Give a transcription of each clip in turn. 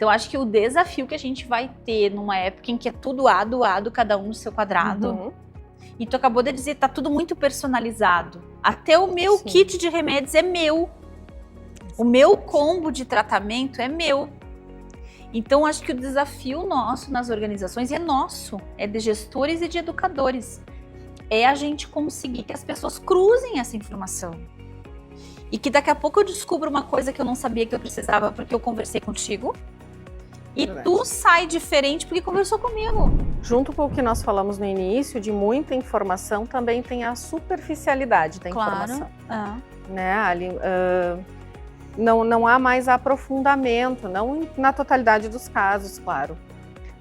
Então, acho que o desafio que a gente vai ter numa época em que é tudo A, cada um no seu quadrado, e tu acabou de dizer, tá tudo muito personalizado. Até o meu kit de remédios é meu. O meu combo de tratamento é meu. Então, acho que o desafio nosso nas organizações é nosso, é de gestores e de educadores. É a gente conseguir que as pessoas cruzem essa informação. E que daqui a pouco eu descubro uma coisa que eu não sabia que eu precisava porque eu conversei contigo. E tu sai diferente porque conversou comigo. Junto com o que nós falamos no início, de muita informação, também tem a superficialidade da informação. Né, Ali, não há mais aprofundamento, não na totalidade dos casos, claro.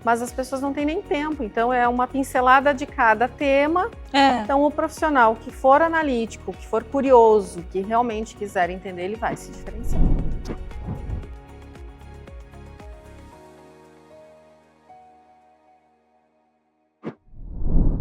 Mas as pessoas não têm nem tempo, então é uma pincelada de cada tema. Então o profissional que for analítico, que for curioso, que realmente quiser entender, ele vai se diferenciar.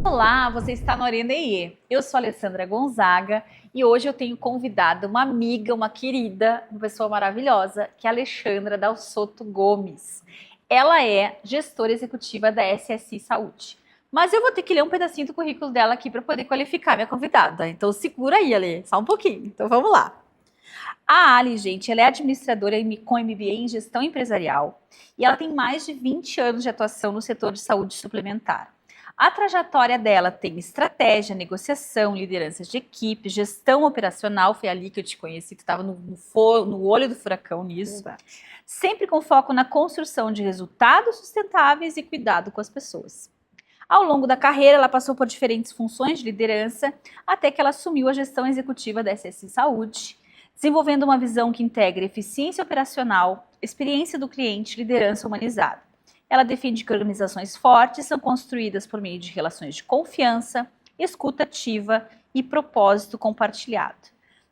Olá, você está no Arena EE. Eu sou a Alessandra Gonzaga e hoje eu tenho convidado uma amiga, uma querida, uma pessoa maravilhosa, que é a Alexandra Dalsotto Gomes. Ela é gestora executiva da SSI Saúde. Mas eu vou ter que ler um pedacinho do currículo dela aqui para poder qualificar minha convidada. Então segura aí, Ale, só um pouquinho. Então vamos lá. A Ali, gente, ela é administradora com MBA em gestão empresarial e ela tem mais de 20 anos de atuação no setor de saúde suplementar. A trajetória dela tem estratégia, negociação, liderança de equipe, gestão operacional, foi ali que eu te conheci, tu estava no olho do furacão nisso. Exato. Sempre com foco na construção de resultados sustentáveis e cuidado com as pessoas. Ao longo da carreira, ela passou por diferentes funções de liderança, até que ela assumiu a gestão executiva da SSI Saúde, desenvolvendo uma visão que integra eficiência operacional, experiência do cliente e liderança humanizada. Ela defende que organizações fortes são construídas por meio de relações de confiança, escuta ativa e propósito compartilhado.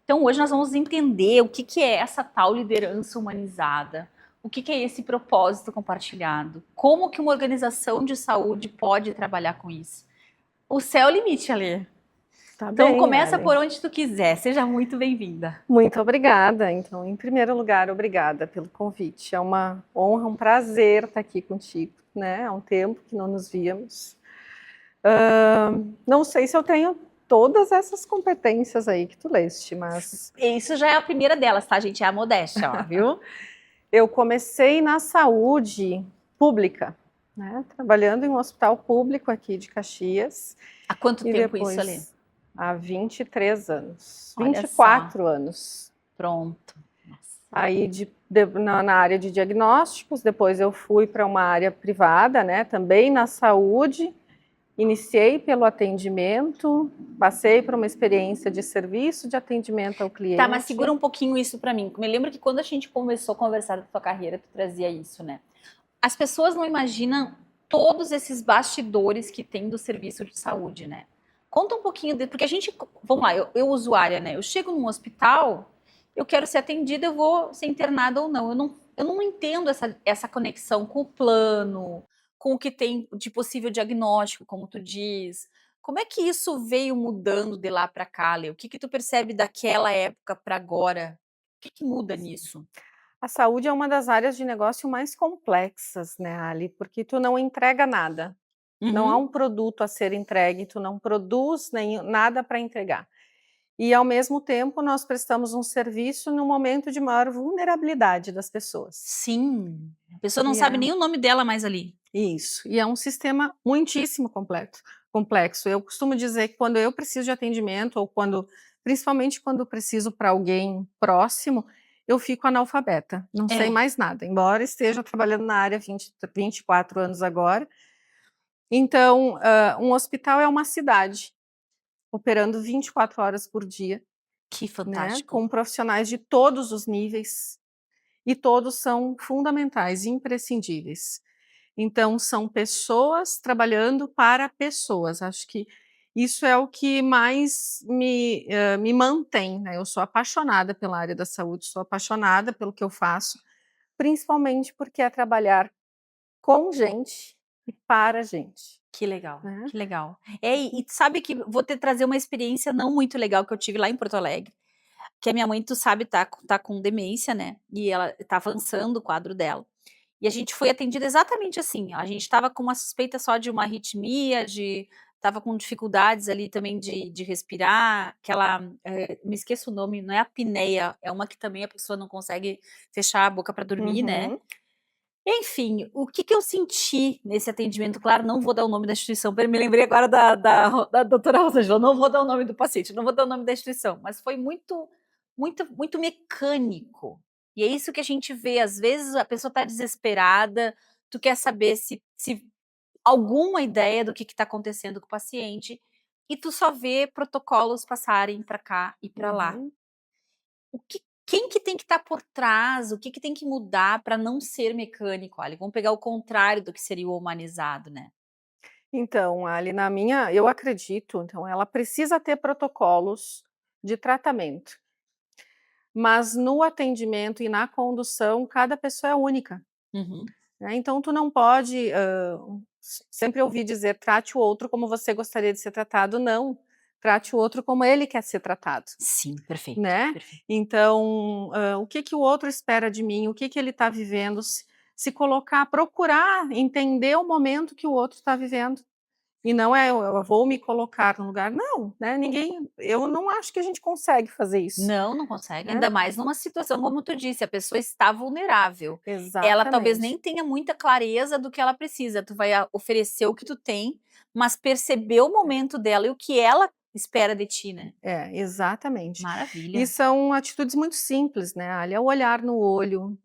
Então, hoje nós vamos entender o que é essa tal liderança humanizada, o que é esse propósito compartilhado, como que uma organização de saúde pode trabalhar com isso. O céu é o limite, Ale. Tá Então, bem, começa Ali. por onde tu quiser. Seja muito bem-vinda. Muito obrigada. Então, em primeiro lugar, obrigada pelo convite. É uma honra, um prazer estar aqui contigo, né? Há um tempo que não nos víamos. Não sei se eu tenho todas essas competências aí que tu leste, mas... Isso já é a primeira delas, tá, gente? É a modéstia, ó, viu? Eu comecei na saúde pública, né? Trabalhando em um hospital público aqui de Caxias. Há quanto tempo isso, Ali? Há 23 anos, Olha 24 só. anos. Pronto. Nossa. Aí na área de diagnósticos, depois eu fui para uma área privada, né, também na saúde, iniciei pelo atendimento, passei por uma experiência de serviço de atendimento ao cliente. Tá, mas segura um pouquinho isso para mim. Me lembro que quando a gente começou a conversar da tua carreira, tu trazia isso, né? As pessoas não imaginam todos esses bastidores que tem do serviço de saúde, né? Conta um pouquinho, porque a gente, vamos lá, eu usuária, né? Eu chego num hospital, eu quero ser atendida, eu vou ser internada ou não. Eu não entendo essa conexão com o plano, com o que tem de possível diagnóstico, como tu diz. Como é que isso veio mudando de lá para cá, Lê? O que tu percebe daquela época para agora? O que muda nisso? A saúde é uma das áreas de negócio mais complexas, né, Ali? Porque tu não entrega nada. Não há um produto a ser entregue, tu não produz nem nada para entregar. E, ao mesmo tempo, nós prestamos um serviço no momento de maior vulnerabilidade das pessoas. Sim, a pessoa não sabe nem o nome dela mais ali. Isso, e é um sistema muitíssimo complexo. Eu costumo dizer que quando eu preciso de atendimento, ou principalmente quando preciso para alguém próximo, eu fico analfabeta, não sei mais nada, embora esteja trabalhando na área 24 anos agora. Então, um hospital é uma cidade, operando 24 horas por dia. Que Né, fantástico. com profissionais de todos os níveis, e todos são fundamentais, imprescindíveis. Então, são pessoas trabalhando para pessoas. Acho que isso é o que mais me mantém, né? Eu sou apaixonada pela área da saúde, sou apaixonada pelo que eu faço, principalmente porque é trabalhar com gente e para gente. Que legal, Né? que legal. E sabe que vou trazer uma experiência não muito legal que eu tive lá em Porto Alegre, que a minha mãe, tu sabe, tá com demência, né? E ela tá avançando o quadro dela. E a gente foi atendida exatamente assim, a gente estava com uma suspeita só de uma arritmia, estava com dificuldades ali também de respirar, aquela, me esqueço o nome, não é apneia, é uma que também a pessoa não consegue fechar a boca para dormir, né. Uhum. Enfim, o que que eu senti nesse atendimento, claro, não vou dar o nome da instituição, me lembrei agora da doutora Rosângela, não vou dar o nome do paciente, não vou dar o nome da instituição, mas foi muito mecânico. E é isso que a gente vê, às vezes a pessoa está desesperada, tu quer saber se alguma ideia do que está acontecendo com o paciente, e tu só vê protocolos passarem para cá e para lá. Uhum. Quem que tem que estar por trás, o que que tem que mudar para não ser mecânico? Olha, vamos pegar o contrário do que seria o humanizado, né. Então, ali na minha eu acredito, então ela precisa ter protocolos de tratamento, mas no atendimento e na condução, cada pessoa é única, Uhum. né, então tu não pode, sempre ouvi dizer: "Trate o outro como você gostaria de ser tratado", não, trate o outro como ele quer ser tratado, Sim, perfeito, né. perfeito. Então, o que que o outro espera de mim, o que que ele está vivendo, se colocar, procurar entender o momento que o outro está vivendo. E não é eu vou me colocar no lugar, não, né, ninguém eu não acho que a gente consegue fazer isso, Não, não consegue, né. ainda mais numa situação como tu disse, a pessoa está vulnerável. Ela talvez Exatamente. nem tenha muita clareza do que ela precisa, tu vai oferecer o que tu tem, mas perceber o momento dela e o que ela espera de ti, né. Exatamente. E Maravilha. são atitudes muito simples, né, ali, é o olhar no olho,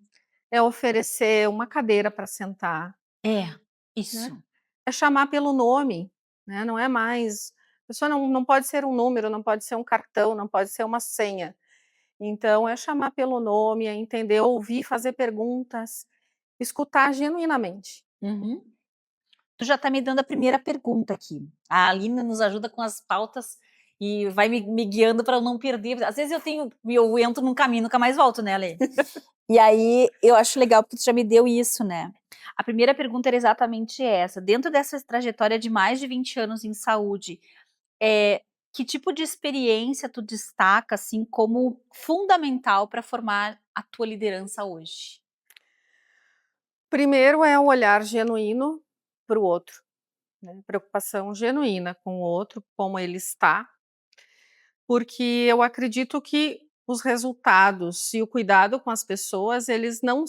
é oferecer uma cadeira para sentar, É, né, isso. é chamar pelo nome, né, não é mais a pessoa não pode ser um número, não pode ser um cartão, não pode ser uma senha. Então é chamar pelo nome, é entender, ouvir, fazer perguntas, escutar genuinamente. Uhum. Tu já está me dando a primeira pergunta aqui. A Aline nos ajuda com as pautas e vai me guiando para eu não perder. Às vezes eu entro num caminho, nunca mais volto, né, Ale? E aí eu acho legal porque tu já me deu isso, né? A primeira pergunta era exatamente essa. Dentro dessa trajetória de mais de 20 anos em saúde, que tipo de experiência tu destaca assim como fundamental para formar a tua liderança hoje? Primeiro é um olhar genuíno para o outro, né, preocupação genuína com o outro, como ele está, porque eu acredito que os resultados e o cuidado com as pessoas, eles não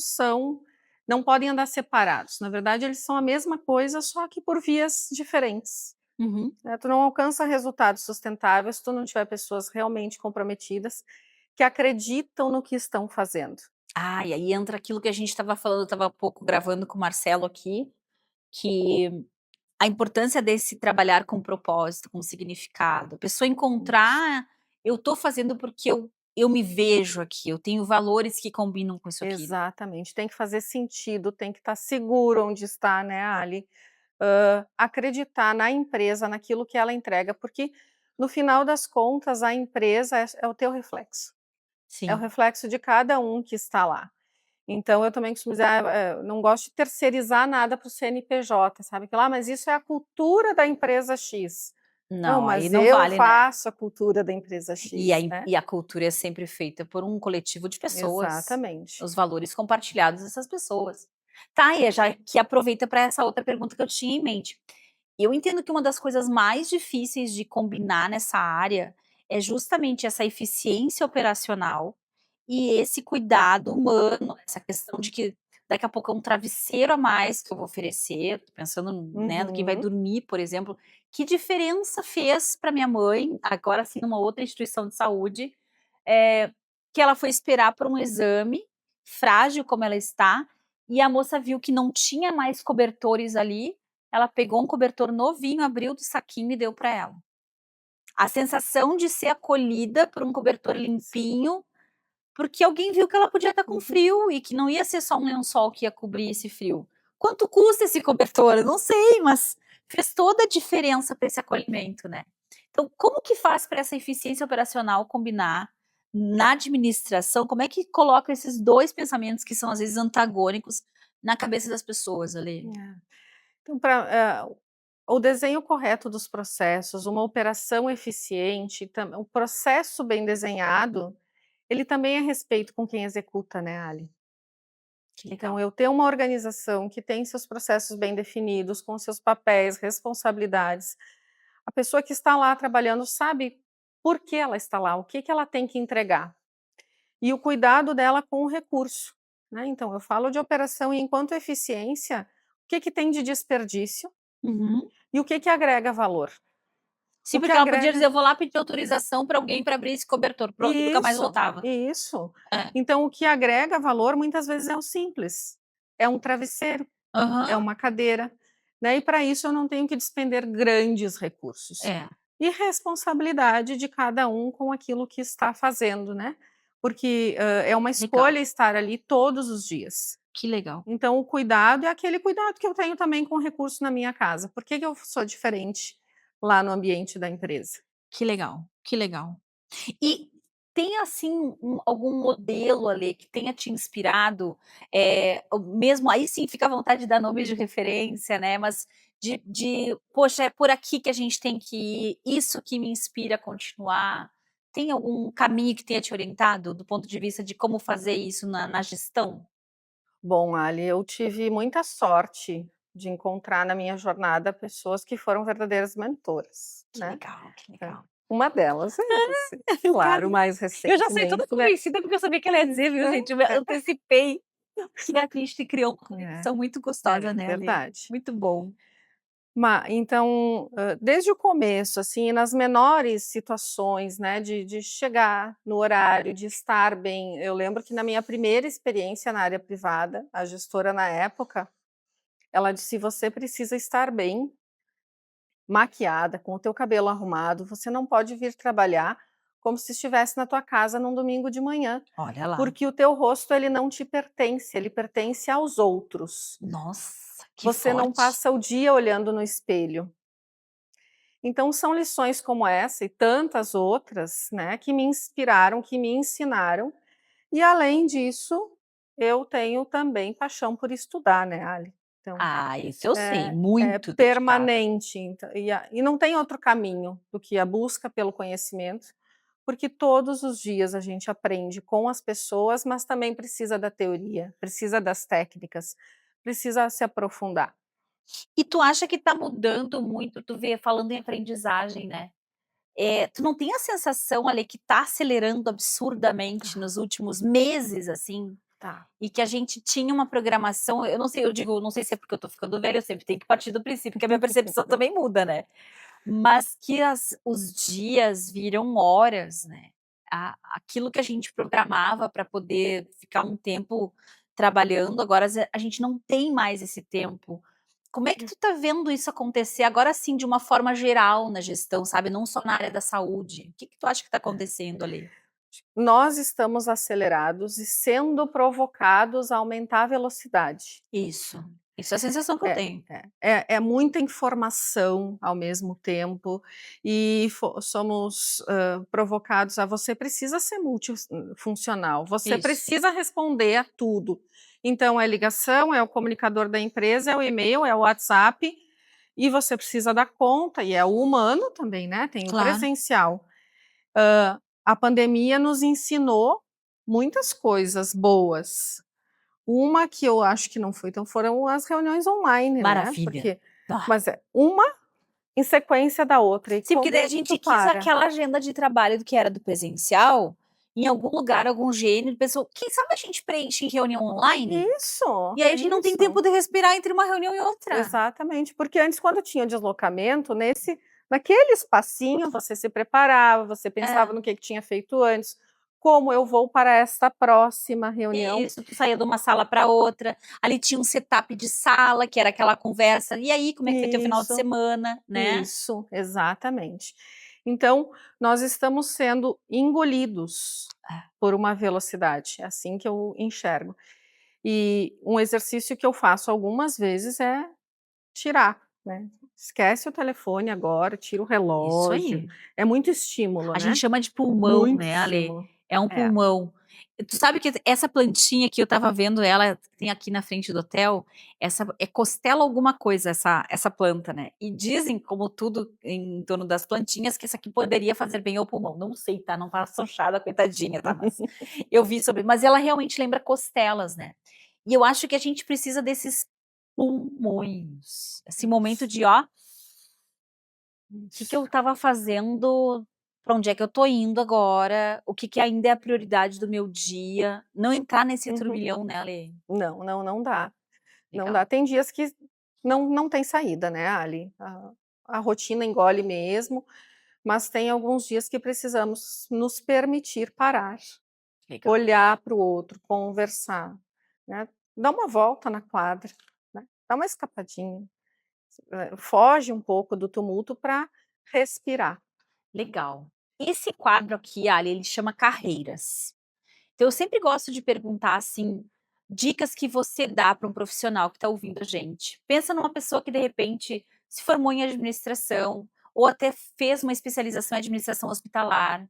podem andar separados, na verdade eles são a mesma coisa, só que por vias diferentes, Uhum. né, tu não alcança resultados sustentáveis se tu não tiver pessoas realmente comprometidas, que acreditam no que estão fazendo. Ah, e aí entra aquilo que a gente estava falando, eu estava há pouco gravando com o Marcelo aqui, que a importância desse trabalhar com propósito, com significado, a pessoa Isso. encontrar, eu estou fazendo porque eu me vejo aqui, eu tenho valores que combinam com isso aqui. Exatamente, tem que fazer sentido, tem que estar seguro onde está, né, ali, acreditar na empresa, naquilo que ela entrega, porque no final das contas a empresa é o teu reflexo, é o Sim. reflexo de cada um que está lá. Então eu também costumo dizer: não gosto de terceirizar nada para o CNPJ, sabe, que lá, mas isso é a cultura da empresa X. Não, Não, aí mas não eu vale, né. faço a cultura da empresa E a X, em né. e a cultura é sempre feita por um coletivo de pessoas, Exatamente. os valores compartilhados dessas pessoas. Tá, e já que aproveita para essa outra pergunta que eu tinha em mente. Eu entendo que uma das coisas mais difíceis de combinar nessa área é justamente essa eficiência operacional e esse cuidado humano, essa questão de que daqui a pouco é um travesseiro a mais que eu vou oferecer, tô pensando, né, no quem vai Uhum. dormir, por exemplo. Que diferença fez para minha mãe, agora sim numa outra instituição de saúde, eh, que ela foi esperar por um exame, frágil como ela está, e a moça viu que não tinha mais cobertores ali, ela pegou um cobertor novinho, abriu do saquinho e deu para ela. A sensação de ser acolhida por um cobertor limpinho, porque alguém viu que ela podia estar com Uhum. frio e que não ia ser só um lençol que ia cobrir esse frio. Quanto custa esse cobertor? Eu não sei, mas fez toda a diferença para esse acolhimento, né. Então, como que faz para essa eficiência operacional combinar na administração? Como é que coloca esses 2 pensamentos que são, às vezes, antagônicos na cabeça das pessoas, Ali? É. Então, o desenho correto dos processos, uma operação eficiente, um processo bem desenhado, ele também é respeito com quem executa, né, Ali? Então, eu ter uma organização que tem seus processos bem definidos, com seus papéis, responsabilidades. A pessoa que está lá trabalhando sabe por que ela está lá, o que ela tem que entregar. E o cuidado dela com o recurso, né. Então eu falo de operação e enquanto eficiência, o que tem de desperdício Uhum. e o que agrega valor. Sim, O que porque ela podia agrega dizer: "Eu vou lá pedir autorização para alguém para abrir esse cobertor", pronto, e nunca mais Isso, voltava. isso. É. Então o que agrega valor muitas vezes é o simples, é um travesseiro, é Aham. uma cadeira, né, e para isso eu não tenho que despender grandes recursos. É, E responsabilidade de cada um com aquilo que está fazendo, né, porque, é uma legal, escolha estar ali todos os dias. que legal, Então o cuidado é aquele cuidado que eu tenho também com o recurso na minha casa. Por que que eu sou diferente lá no ambiente da empresa? que legal, que legal. E tem, assim, algum modelo ali que tenha te inspirado, ou mesmo aí sim fica à vontade de dar nome de referência, né, mas "Poxa, é por aqui que a gente tem que ir, isso que me inspira a continuar". Tem algum caminho que tenha te orientado do ponto de vista de como fazer isso na gestão? Bom, Ali, eu tive muita sorte de encontrar na minha jornada pessoas que foram verdadeiras mentoras, Que né. legal, que É. legal. Uma delas é você, Eu claro, quero mais eu já saí recentemente, toda né. convencida, porque eu sabia que ela ia dizer, viu, gente, eu me antecipei, que a gente criou uma É, conexão muito é gostosa, né, Ale. verdade. Muito bom. Então, desde o começo, assim, nas menores situações, né, de chegar no horário, de estar bem. Eu lembro que na minha primeira experiência na área privada, a gestora na época, ela disse: "Você precisa estar bem, maquiada, com o teu cabelo arrumado, você não pode vir trabalhar como se estivesse na tua casa num domingo de manhã, Olha lá. porque o teu rosto ele não te pertence, ele pertence aos outros. Nossa, que Você não forte. passa o dia olhando no espelho". Então são lições como essa e tantas outras, né, que me inspiraram, que me ensinaram, e além disso, eu tenho também paixão por estudar, né, Ali. Então, Ah, isso eu sei, é muito dedicada. permanente, e não tem outro caminho do que a busca pelo conhecimento, porque todos os dias a gente aprende com as pessoas, mas também precisa da teoria, precisa das técnicas, precisa se aprofundar. E tu acha que tá mudando muito, tu vê, falando em aprendizagem, né, tu não tem a sensação, Ale, que tá acelerando absurdamente Ah, nos últimos meses, assim? tá. E que a gente tinha uma programação, eu não sei, eu digo, não sei se é porque eu tô ficando velha, eu sempre tenho que partir do princípio que a minha percepção também muda, né. Mas que os dias viram horas, né. Aquilo que a gente programava para poder ficar um tempo trabalhando, agora a gente não tem mais esse tempo. Como é que tu tá vendo isso acontecer agora sim, de uma forma geral na gestão, sabe, não só na área da saúde? O que que tu acha que tá acontecendo ali? Nós estamos acelerados e sendo provocados a aumentar a velocidade. Isso é a sensação que eu É, tenho. é muita informação ao mesmo tempo e somos, provocados a você precisa ser multifuncional, você Isso, precisa responder a tudo. Então é ligação, é o comunicador da empresa, é o e-mail, é o WhatsApp, e você precisa dar conta, e é o humano também, né, tem o claro. presencial. A pandemia nos ensinou muitas coisas boas. Uma que eu acho que não foi tão foram as reuniões online, né, Maravilha. porque Ah. mas é uma em sequência da outra, e Sim, porque como daí é a que tu gente quis para? aquela agenda de trabalho do que era do presencial, em algum lugar, algum gênero, pessoa quem sabe a gente preenche em reunião online? Isso, E aí a gente não tem isso. tempo de respirar entre uma reunião e outra. Exatamente, porque antes quando tinha deslocamento, naquele espacinho você se preparava, você pensava É, no que tinha feito antes, como eu vou para esta próxima reunião. isso, tu saía de uma sala para outra, ali tinha um setup de sala, que era aquela conversa, "E aí, como é que foi teu final de Isso. semana?", né. Isso, exatamente. Então, nós estamos sendo engolidos É, por uma velocidade, é assim que eu enxergo. E um exercício que eu faço algumas vezes é tirar, né. Esquece o telefone agora, tira o isso relógio, aí. é muito estímulo, A gente né, chama de pulmão, muito né, Ale, estímulo. é um É. pulmão. Tu sabe que essa plantinha que eu estava vendo ela, tem aqui na frente do hotel, essa é costela alguma coisa essa planta, né, e dizem, como tudo em torno das plantinhas, que essa aqui poderia fazer bem ao pulmão, não sei, tá, não faço chá da coitadinha, tá, mas eu vi sobre, mas ela realmente lembra costelas, né. E eu acho que a gente precisa desses pulmões, esse momento de, ó, o que eu estava fazendo, para onde é que eu tô indo agora, o que ainda é a prioridade do meu dia, não entrar nesse Uhum. turbilhão, né, Ale? Não dá. Não Legal. dá. Tem dias que não tem saída, né, Ali. A rotina engole mesmo, mas tem alguns dias que precisamos nos permitir parar, Legal. olhar para o outro, conversar, né, dar uma volta na quadra, né, dá uma escapadinha, foge um pouco do tumulto para respirar. Legal. Esse quadro aqui, Ali, ele chama carreiras. Então eu sempre gosto de perguntar, assim, dicas que você dá para um profissional que está ouvindo a gente. Pensa numa pessoa que de repente se formou em administração, ou até fez uma especialização em administração hospitalar,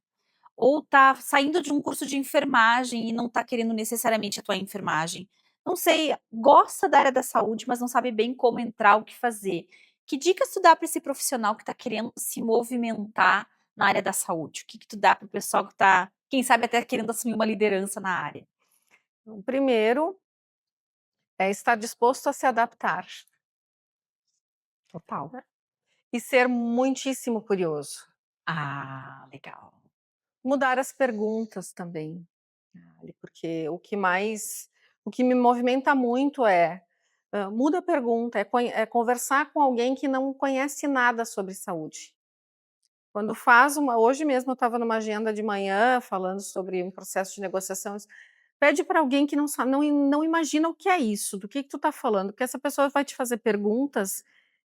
ou está saindo de um curso de enfermagem e não está querendo necessariamente atuar em enfermagem. Não sei, gosta da área da saúde, mas não sabe bem como entrar, o que fazer. Que dicas tu dá para esse profissional que está querendo se movimentar na área da saúde? O que tu dá para o pessoal que está, quem sabe, até querendo assumir uma liderança na área? O primeiro é estar disposto a se adaptar, Total. né, e ser muitíssimo curioso. Ah, legal. Mudar as perguntas também, porque o que me movimenta muito é, muda a pergunta, é conversar com alguém que não conhece nada sobre saúde. Quando faz uma hoje mesmo eu estava numa agenda de manhã falando sobre um processo de negociação, pede para alguém que não sabe, não imagina o que é isso, do que tu está falando, porque essa pessoa vai te fazer perguntas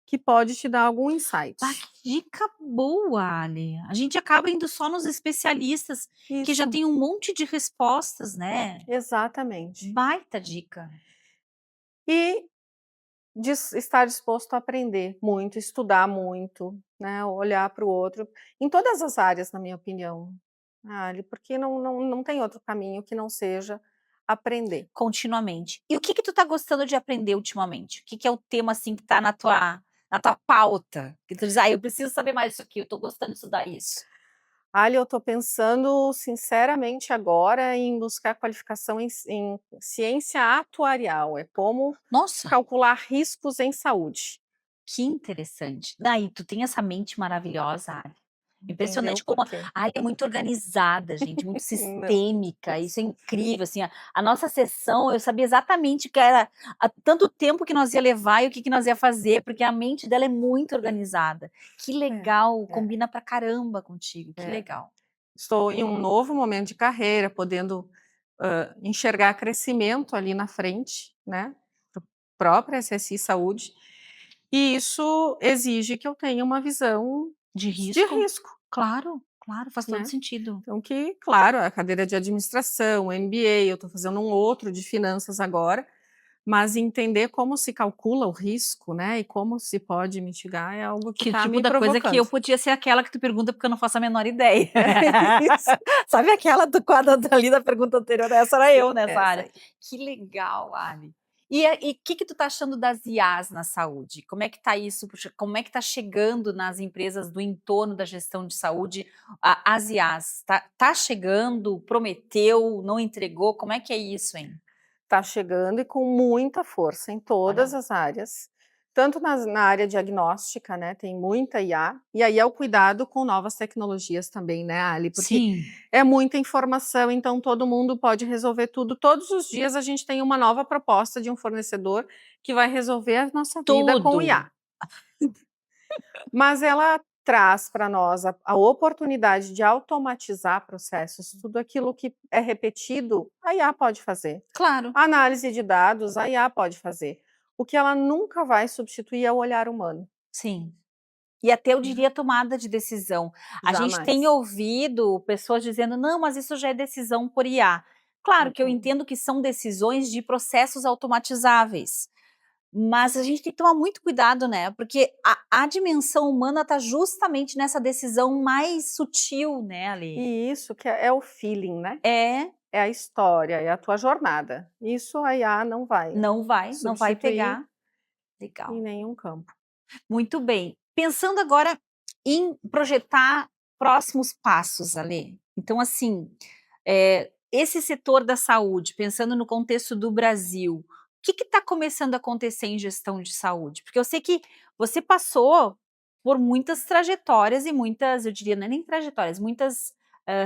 que pode te dar algum insight. Ah, que dica boa, Ale. A gente acaba indo só nos especialistas, que já Isso, tem um monte de respostas, né. exatamente. Baita dica. E estar disposto a aprender muito, estudar muito, né, olhar para o outro, em todas as áreas, na minha opinião, porque não tem outro caminho que não seja aprender. Continuamente. E o que tu tá gostando de aprender ultimamente? O que é o tema, assim, que tá na tua pauta? Que tu diz: "Ah, eu preciso saber mais disso aqui, eu tô gostando de estudar isso". Eu estou pensando sinceramente agora em buscar qualificação em ciência atuarial, é como Nossa, calcular riscos em saúde, que interessante. Daí tu tem essa mente maravilhosa, Ale. entendeu Impressionante por como quê? a área é muito organizada, gente, muito Não. sistêmica, isso é incrível, assim, a nossa sessão, eu sabia exatamente que era há tanto tempo que nós ia levar e o que nós ia fazer, porque a mente dela é muito organizada. Que É, legal, é, combina pra caramba contigo, que é. legal. Estou em um novo momento de carreira, podendo, enxergar crescimento ali na frente, né, para o próprio SSI Saúde, e isso exige que eu tenha uma visão De de risco? risco, Claro, claro, faz todo né. sentido. Então que, claro, a cadeira de administração, MBA, eu estou fazendo um outro de finanças agora, mas entender como se calcula o risco, né, e como se pode mitigar é algo que Que está tipo me da coisa que provocando. eu podia ser aquela que tu pergunta, porque eu não faço a menor ideia. É isso, Sabe aquela do quadro ali da pergunta anterior? Essa era eu nessa essa área. aí. Que legal, Ali. E o que tu tá achando das IAs na saúde? Como é que tá isso? Puxa, como é que tá chegando nas empresas do entorno da gestão de saúde, as IAs? Tá chegando? Prometeu? Não entregou? Como é que é isso, hein? Está chegando e com muita força em Olha todas lá. as áreas, tanto na área diagnóstica, né, tem muita IA, e aí é o cuidado com novas tecnologias também, né, Ali, porque Sim, é muita informação, então todo mundo pode resolver tudo. Todos os dias a gente tem uma nova proposta de um fornecedor que vai resolver a nossa vida com o tudo. IA. Mas ela traz para nós a oportunidade de automatizar processos, tudo aquilo que é repetido, a IA pode fazer. Claro. A análise de dados, a IA pode fazer. O que ela nunca vai substituir é o olhar humano, Sim. E até eu né, diria tomada de decisão. A gente tem jamais. ouvido pessoas dizendo: "Não, mas isso já é decisão por IA". Claro que eu Mm-mm. entendo que são decisões de processos automatizáveis, mas a gente tem que tomar muito cuidado, né, porque a dimensão humana está justamente nessa decisão mais sutil, né, Ali. E isso que é o feeling, né, É, é a história, é a tua jornada. Isso a IA não vai não vai substituir pegar. em Legal. nenhum campo. Muito bem. Pensando agora em projetar próximos passos, Ale. Então, assim, esse setor da saúde, pensando no contexto do Brasil, que está começando a acontecer em gestão de saúde? Porque eu sei que você passou por muitas trajetórias e muitas, eu diria, não é nem trajetórias, muitas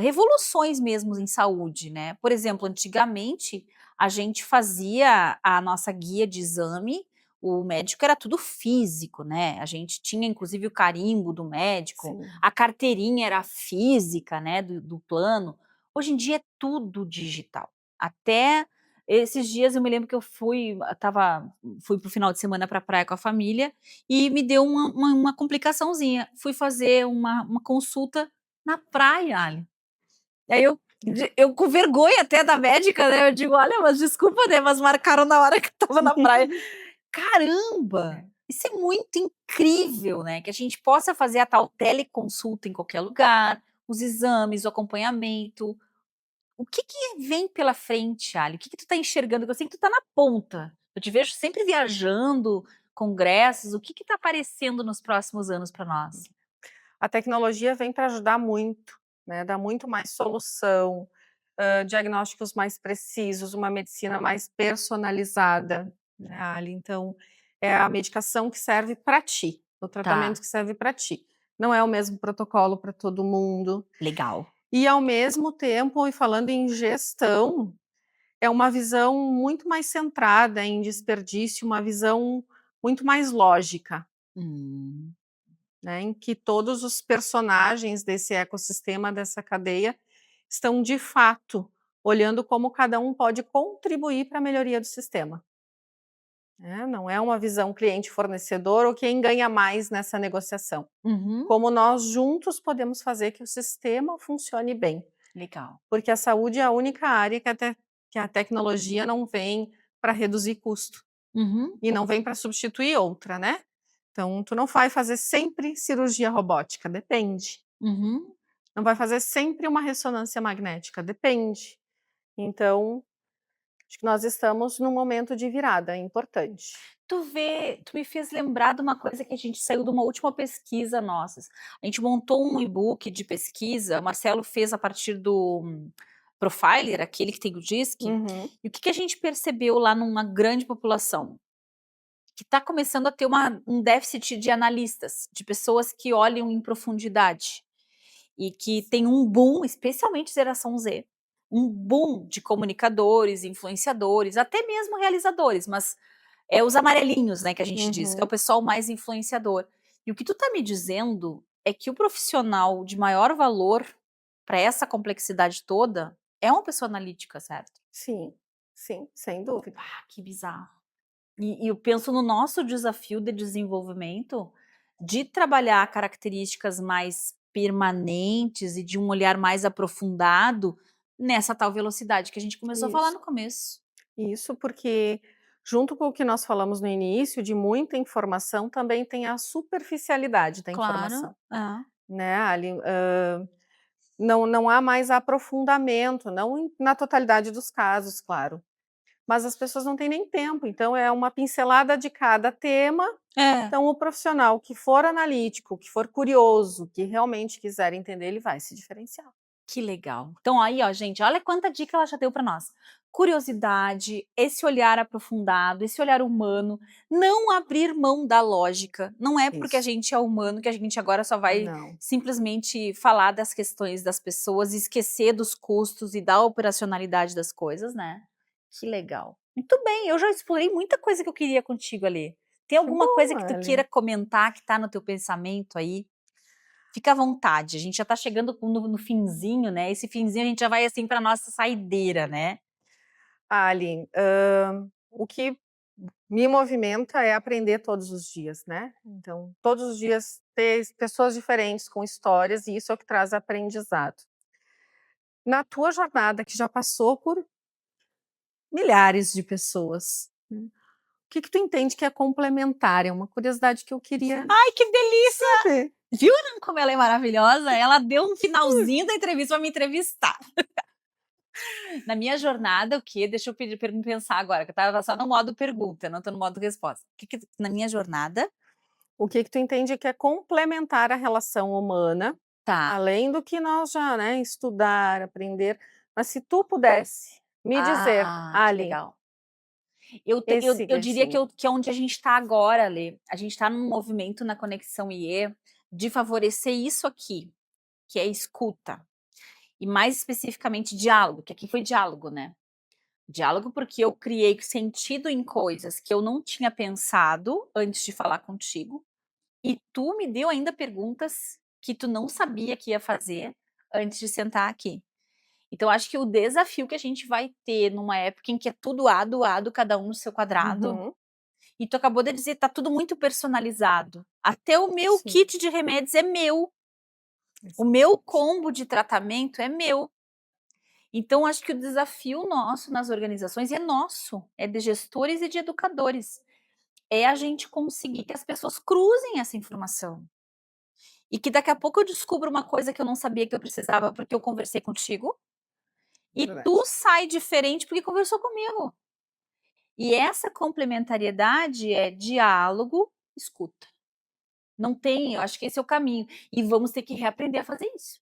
revoluções mesmo em saúde, né? Por exemplo, antigamente a gente fazia a nossa guia de exame, o médico era tudo físico, né? A gente tinha inclusive o carimbo do médico, Sim. a carteirinha era física, né, do plano. Hoje em dia é tudo digital. Até esses dias eu me lembro que eu fui para o final de semana para a praia com a família e me deu uma complicaçãozinha. Fui fazer uma consulta na praia, Ali. Aí eu com vergonha até da médica, né, eu digo: "Olha, mas desculpa, né, mas marcaram na hora que eu estava na praia". Caramba! Isso é muito incrível, né, que a gente possa fazer a tal teleconsulta em qualquer lugar, os exames, o acompanhamento. O que que vem pela frente, Ali? O que que tu tá enxergando? Que eu sei que tu tá na ponta. Eu te vejo sempre viajando, congressos. O que que tá aparecendo nos próximos anos para nós? A tecnologia vem para ajudar muito, né, dar muito mais solução, diagnósticos mais precisos, uma medicina mais personalizada, né, Ali. Então, é a medicação que serve para ti, o tratamento Tá, que serve para ti. Não é o mesmo protocolo para todo mundo. legal. E ao mesmo tempo, e falando em gestão, é uma visão muito mais centrada em desperdício, uma visão muito mais lógica, Hum. né, em que todos os personagens desse ecossistema, dessa cadeia, estão de fato olhando como cada um pode contribuir para a melhoria do sistema, né, não é uma visão cliente-fornecedor ou quem ganha mais nessa negociação. Uhum. Como nós juntos podemos fazer que o sistema funcione bem. Legal. Porque a saúde é a única área que a tecnologia não vem para reduzir custo, Uhum. e não vem para substituir outra, né. Então tu não vai fazer sempre cirurgia robótica, depende. Uhum. Não vai fazer sempre uma ressonância magnética, depende. Então, acho que nós estamos num momento de virada importante. Tu me fez lembrar de uma coisa que a gente saiu de uma última pesquisa nossas. A gente montou um e-book de pesquisa, o Marcelo fez a partir do Profiler, aquele que tem o DISC, Uhum, e o que que a gente percebeu lá numa grande população? Que está começando a ter um déficit de analistas, de pessoas que olham em profundidade. E que tem um boom, especialmente geração Z, um boom de comunicadores, influenciadores, até mesmo realizadores, mas é os amarelinhos, né, que a gente diz, que é o uhum. pessoal mais influenciador. E o que tu tá me dizendo é que o profissional de maior valor para essa complexidade toda é uma pessoa analítica, certo? Sim, sim, sem dúvida. Ah, que bizarro. E eu penso no nosso desafio de desenvolvimento, de trabalhar características mais permanentes e de um olhar mais aprofundado nessa tal velocidade que a gente começou a falar Isso. no começo. Isso porque, junto com o que nós falamos no início, de muita informação, também tem a superficialidade da Claro, informação, é. né, ali, não há mais aprofundamento, não na totalidade dos casos, claro, mas as pessoas não têm nem tempo, então é uma pincelada de cada tema, É. então o profissional que for analítico, que for curioso, que realmente quiser entender, ele vai se diferenciar. Que legal. Então aí, ó, gente, olha quanta dica ela já deu para nós. Curiosidade, esse olhar aprofundado, esse olhar humano, não abrir mão da lógica. Não é porque a Isso. gente é humano que a gente agora só vai Não. simplesmente falar das questões das pessoas e esquecer dos custos e da operacionalidade das coisas, né? Que legal. Muito bem, eu já explorei muita coisa que eu queria contigo ali. Tem Que alguma coisa bom, que tu Ellen. queira comentar que tá no teu pensamento aí? Fica à vontade, a gente já tá chegando no finzinho, né, esse finzinho a gente já vai, assim, pra nossa saideira, né. Ali, o que me movimenta é aprender todos os dias, né. Então, todos os dias ter pessoas diferentes com histórias e isso é o que traz aprendizado. Na tua jornada, que já passou por milhares de pessoas, o que que tu entende que é complementar? É uma curiosidade que eu queria Ai, que delícia! saber. Viu como ela é maravilhosa? Ela deu um finalzinho da entrevista pra me entrevistar. Na minha jornada, o quê? Deixa eu pedir pra me pensar agora, que eu estava só no modo pergunta, não tô no modo resposta. Que na minha jornada O que que tu entende que é complementar a relação humana, tá. além do que nós já, né, estudar, aprender, mas se tu pudesse me dizer: Ah, que "Ali, legal. Eu diria que é onde a gente está agora, Lê. A gente está num movimento na Conexão IE de favorecer isso aqui, que é escuta. E mais especificamente diálogo, que aqui foi diálogo, né? Diálogo porque eu criei sentido em coisas que eu não tinha pensado antes de falar contigo. E tu me deu ainda perguntas que tu não sabia que ia fazer antes de sentar aqui. Então, acho que o desafio que a gente vai ter numa época em que é tudo ado, cada um no seu quadrado, e tu acabou de dizer, tá tudo muito personalizado. Até o meu kit de remédios é meu. O meu combo de tratamento é meu. Então, acho que o desafio nosso nas organizações é nosso, é de gestores e de educadores. É a gente conseguir que as pessoas cruzem essa informação. E que daqui a pouco eu descubro uma coisa que eu não sabia que eu precisava porque eu conversei contigo. E tu sai diferente porque conversou comigo. E essa complementariedade é diálogo, escuta. Não tem, eu acho que esse é o caminho. E vamos ter que reaprender a fazer isso.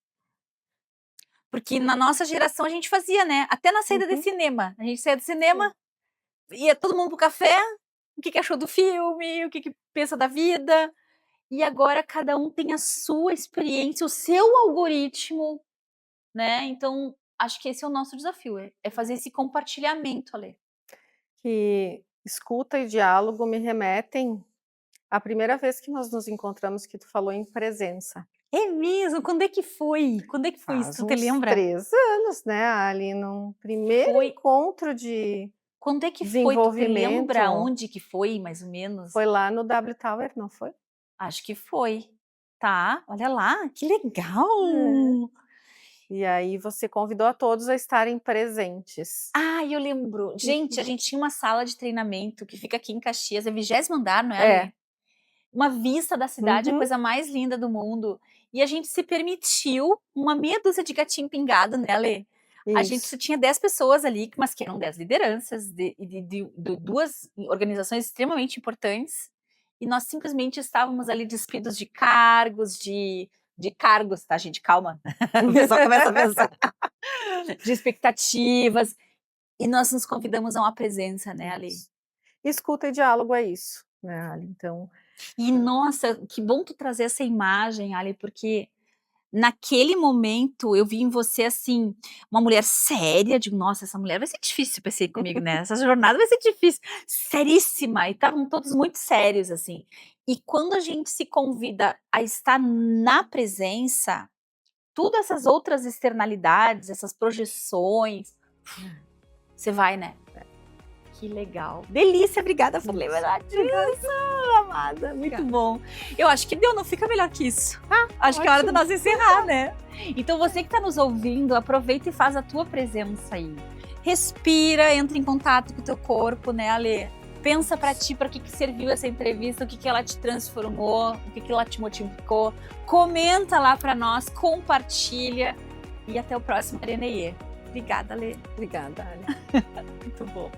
Porque na nossa geração a gente fazia, né? Até na saída de cinema. A gente saía do cinema, ia todo mundo pro café, o que achou do filme, o que pensa da vida. E agora cada um tem a sua experiência, o seu algoritmo, né? Então, acho que esse é o nosso desafio, é fazer esse compartilhamento, Ale. Que escuta e diálogo me remetem à primeira vez que nós nos encontramos, que tu falou em presença. É mesmo? Quando é que foi? Quando é que foi isso? Tu te lembra? 3 anos, né, ali num primeiro encontro de Quando é que desenvolvimento. Foi? Tu te lembra onde que foi, mais ou menos? Foi lá no W Tower, não foi? Acho que foi. Tá, olha lá, que legal! E aí você convidou a todos a estarem presentes. Ah, eu lembro. Gente, a gente tinha uma sala de treinamento que fica aqui em Caxias, é 20º andar, não é? É. Uma vista da cidade, a coisa mais linda do mundo. E a gente se permitiu uma meia dúzia de gatinho pingado, né, Lê? A gente só tinha 10 pessoas ali, mas que eram 10 lideranças de 2 organizações extremamente importantes. E nós simplesmente estávamos ali despidos de cargos, de cargos, tá, gente? Calma. O pessoal começa a pensar. De expectativas. E nós nos convidamos a uma presença, né, Ali? Escuta e diálogo é isso, né, Ali? Então. E nossa, que bom tu trazer essa imagem, Ali, porque naquele momento eu vi em você assim, uma mulher séria, digo, nossa, essa mulher vai ser difícil para ser comigo, né? Essa jornada vai ser difícil, seríssima, e estavam todos muito sérios, assim. E quando a gente se convida a estar na presença, todas essas outras externalidades, essas projeções, você vai, né? Que legal. Delícia, obrigada por lembrar disso, amada. Muito bom. Eu acho que deu, não fica melhor que isso. Acho que é hora de nós encerrar, né? Então você que está nos ouvindo, aproveita e faz a tua presença aí. Respira, entra em contato com o teu corpo, né, Ale? Pensa pra ti, para que serviu essa entrevista, o que ela te transformou, o que ela te motivou. Comenta lá para nós, compartilha e até o próximo Arenê. Obrigada, Ale. Obrigada, Ale. Muito bom.